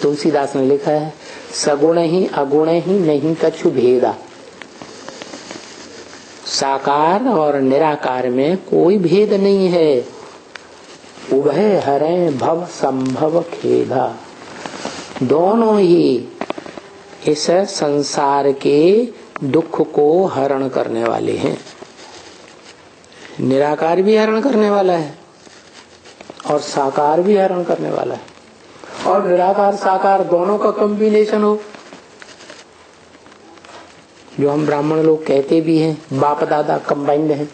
तुलसीदास ने लिखा है, सगुण ही अगुण ही नहीं कछु भेदा। साकार और निराकार में कोई भेद नहीं है। उभय हरे भव संभव खेदा। दोनों ही इस संसार के दुख को हरण करने वाले हैं। निराकार भी हरण करने वाला है और साकार भी हरण करने वाला है। और निराकार साकार दोनों का कॉम्बिनेशन हो, जो हम ब्राह्मण लोग कहते भी हैं, बाप दादा कंबाइंड हैं,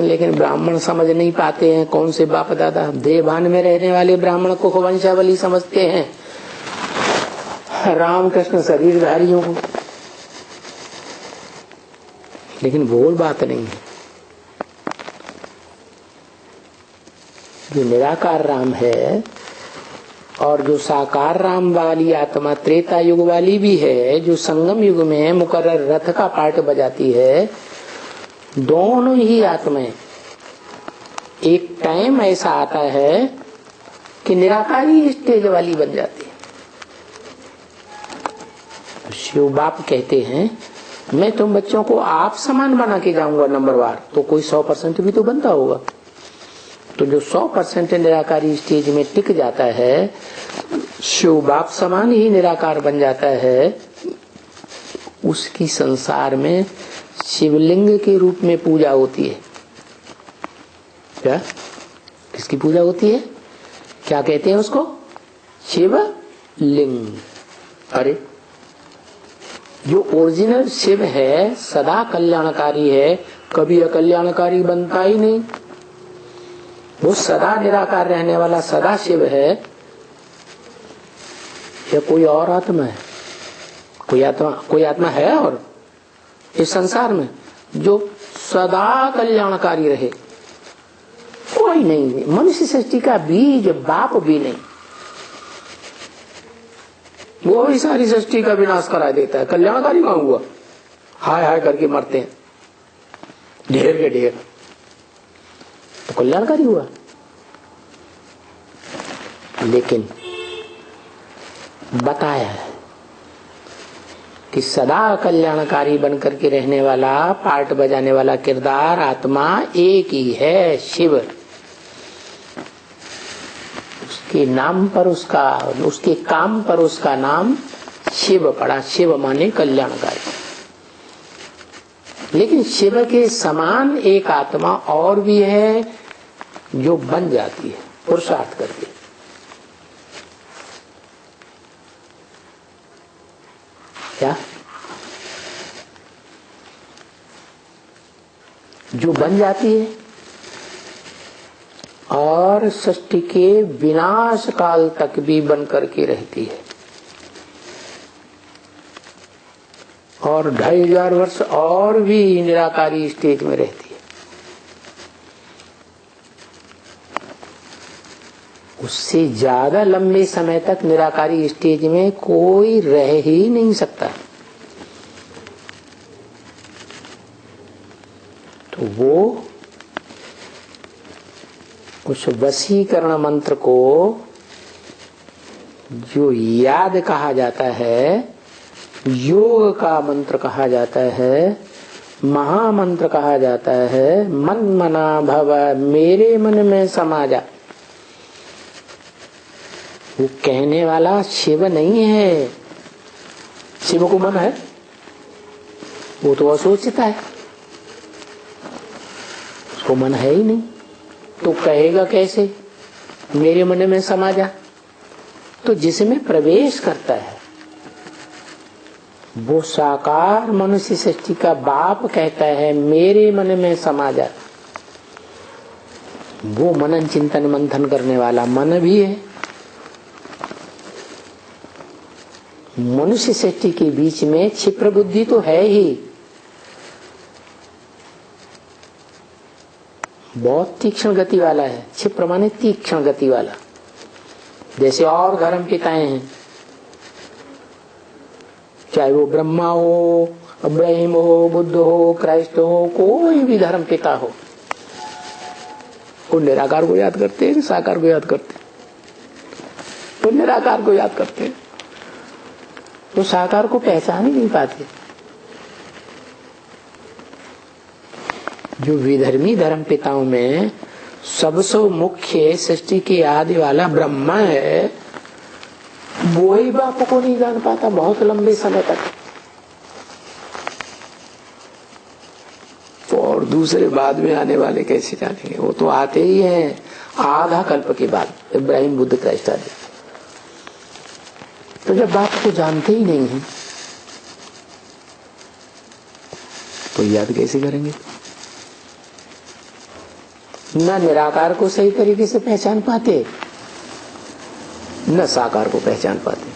लेकिन ब्राह्मण समझ नहीं पाते हैं कौन से बाप दादा। देवभान में रहने वाले ब्राह्मण को वंशावली समझते हैं, रामकृष्ण शरीरधारियों को, लेकिन वो बात नहीं है। जो निराकार राम है और जो साकार राम वाली आत्मा त्रेता युग वाली भी है, जो संगम युग में मुकर्रर रथ का पार्ट बजाती है, दोनों ही आत्माएं एक टाइम ऐसा आता है कि निराकारी स्टेज वाली बन जाती है। शिव बाप कहते हैं, मैं तुम बच्चों को आप समान बना के जाऊंगा नंबरवार, तो कोई 100% भी तो बनता होगा। तो जो 100% निराकारी स्टेज में टिक जाता है, शिव बाप समान ही निराकार बन जाता है, उसकी संसार में शिवलिंग के रूप में पूजा होती है। क्या? किसकी पूजा होती है? क्या कहते हैं उसको? शिवलिंग। अरे जो ओरिजिनल शिव है सदा कल्याणकारी है, कभी अकल्याणकारी बनता ही नहीं। वो सदा निराकार रहने वाला सदा शिव है, या कोई और आत्मा है? कोई आत्मा है और इस संसार में जो सदा कल्याणकारी रहे? कोई नहीं। मनुष्य सृष्टि का बीज बाप भी नहीं, वो ही सारी सृष्टि का विनाश करा देता है। कल्याणकारी कहाँ हुआ? हाय हाय करके मरते हैं ढेर के ढेर, तो कल्याणकारी हुआ। लेकिन बताया है कि सदा कल्याणकारी बनकर के रहने वाला, पार्ट बजाने वाला किरदार आत्मा एक ही है, शिव। उसके नाम पर उसके काम पर उसका नाम शिव पड़ा। शिव माने कल्याणकारी। लेकिन शिव के समान एक आत्मा और भी है जो बन जाती है पुरुषार्थ करके। क्या? जो बन जाती है और सृष्टि के विनाश काल तक भी बन करके रहती है, और 2500 वर्ष और भी निराकारी स्टेज में रहती है। उससे ज्यादा लंबे समय तक निराकारी स्टेज में कोई रह ही नहीं सकता। तो वो उस वशीकरण मंत्र को जो याद कहा जाता है, योग का मंत्र कहा जाता है, महामंत्र कहा जाता है, मन मना भव, मेरे मन में समा जा, वो कहने वाला शिव नहीं है। शिव को मन है? वो तो असोचता है, उसको मन है ही नहीं, तो कहेगा कैसे मेरे मन में समा जा? तो जिसमें प्रवेश करता है वो साकार मनुष्य सृष्टि का बाप कहता है मेरे मन में समा जा। वो मनन चिंतन मंथन करने वाला मन भी है। मनुष्य सृष्टि के बीच में क्षिप्र बुद्धि तो है ही, बहुत तीक्ष्ण गति वाला है। क्षिप्र माने तीक्ष्ण गति वाला। जैसे और धर्म पिताएं हैं, चाहे वो ब्रह्मा हो, अब्राहिम हो, बुद्ध हो, क्राइस्ट हो, कोई भी धर्म पिता हो, वो निराकार को याद करते हैं, साकार को याद करते हैं। तो निराकार को याद करते हैं, तो साकार को पहचान ही नहीं पाते। जो विधर्मी धर्म पिताओं में सबसे मुख्य सृष्टि के आदि वाला ब्रह्मा है, वो ही बाप को नहीं जान पाता बहुत लंबे समय तक। तो और दूसरे बाद में आने वाले कैसे जानेंगे? वो तो आते ही हैं आधा कल्प के बाद, इब्राहिम, बुद्ध, क्राइस्ट आदि। तो जब बाप को जानते ही नहीं है तो याद कैसे करेंगे? न निराकार को सही तरीके से पहचान पाते, न साकार को पहचान पाते।